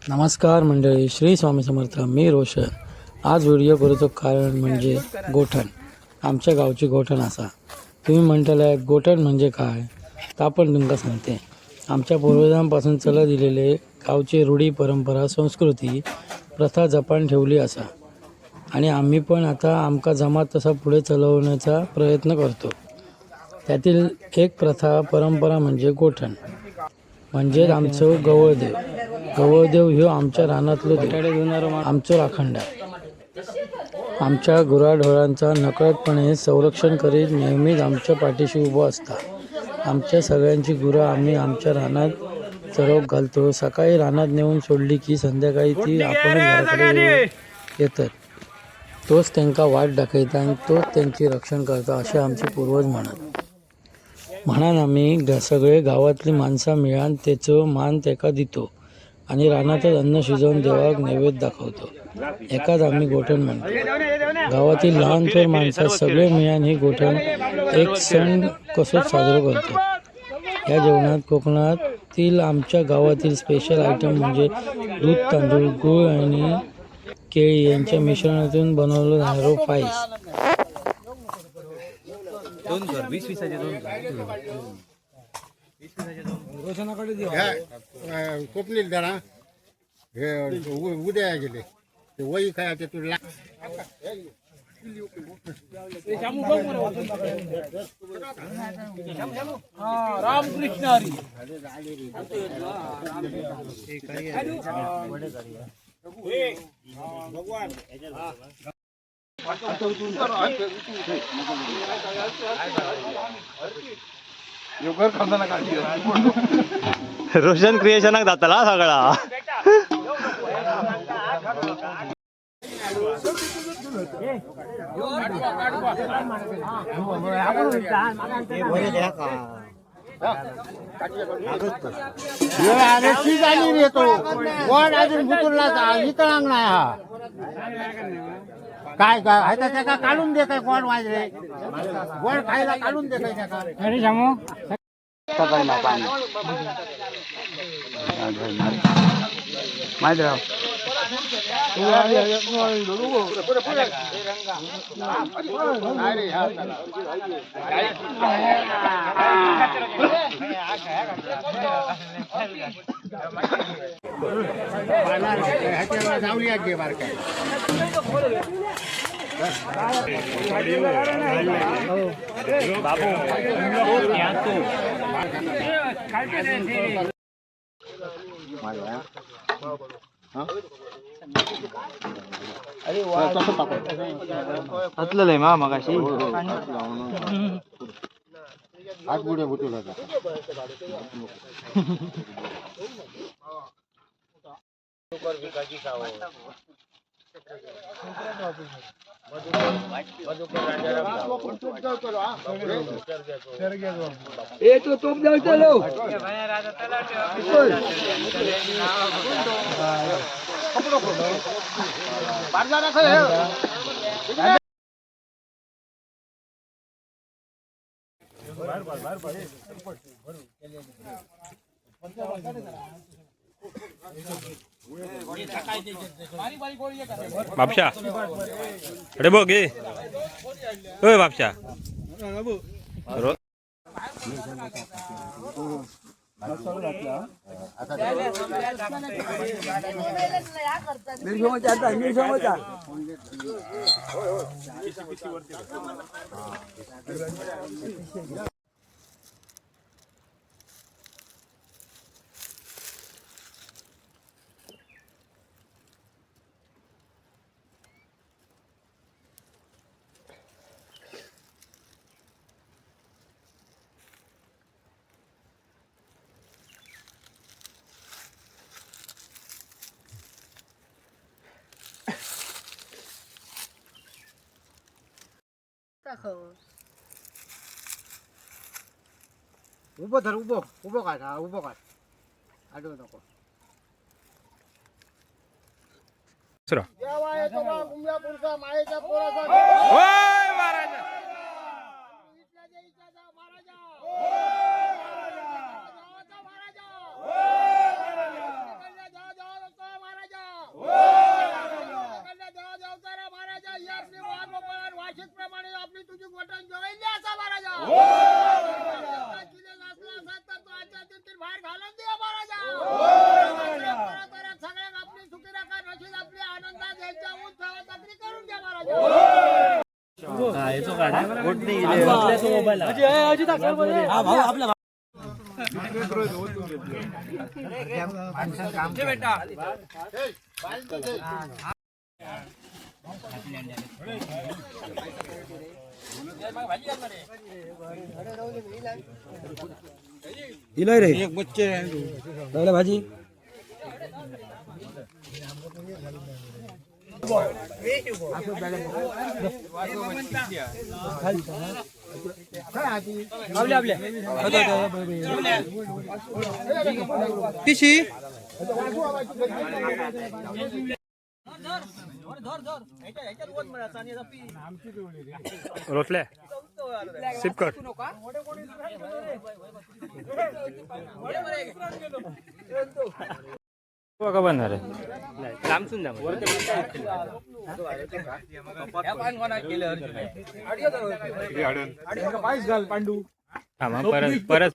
नमस्कार मंडळी, श्री स्वामी समर्थ. मी रोशन. आज व्हिडिओ करतो कारण म्हणजे गोठण. आमच्या गावची गोठण असा. तुम्ही म्हणटले गोठण म्हणजे काय, तर आपण तुमका सांगते. आमच्या पूर्वजांपासून चलत दिलेले गावची रूढी, परंपरा, संस्कृती, प्रथा जपान ठेवली असा आणि आम्ही पण आता आमका जमात तसा पुढे चालवण्याचा प्रयत्न करतो. त्यातील एक प्रथा, परंपरा म्हणजे गोठण. म्हणजेच आमचं गवळदेव. गवळदेव ह्यो आमच्या रानातलो देव, आमचो राखणदार. आमच्या गुराढोरांचा नकळतपणे संरक्षण करीत नेहमीच आमच्या पाठीशी उभो असता. आमच्या सगळ्यांची गुरं आम्ही आमच्या रानात चरवूक घालतो. सकाळी रानात नेऊन सोडली की संध्याकाळी ती आपणच घराकडे येतात. तोच त्यांका वाट दाखयता आणि तोच त्यांची रक्षण करता असे आमचे पूर्वज म्हणत. म्हणान आम्ही सगळे गावातली माणसां मिळान त्याचो मान त्याका दितो आणि रानातच अन्न शिजवून देवाक नैवेद्य दाखवतो. एकाच आम्ही गोठण म्हणतो. गावातील लहान थोर माणसा सगळे मिळान ही गोठण एक सण कसोच साजरा करतो. या जेवणात कोकणातील आमच्या गावातील स्पेशल आयटम म्हणजे दूध, तांदूळ, गूळ आणि केळी यांच्या मिश्रणातून बनवलं जाणारं पायस. कोकणील जरा हे उद्या गेले ते वही खायचे तुला रामकृष्ण हरी भगवान रोशन क्रिएशनाक जाताला सगळा. गोड अजून बुतुरला इतळांग नाही हा काय काय त्याका काढून दे काय गोड वाजरे गोड खायला काढून दे काय त्याका अरे जामो सकाळी ना पाणी माहिती राव जाऊया घे बारकाय हतलंय मा मगाशी. हात बुड्या बुटूला बापशा अरे बघ हे ओय बापशा उभं धर उभं काढ हा उभं काढ आडवं नको जेव्हा येतो का कुंभ्यापूरचा मायेच्या पोराचा दिलंय रे एक बच्चे राहिलं भाजी पिशी रोटल्या सिपकट का बनणार आहे परत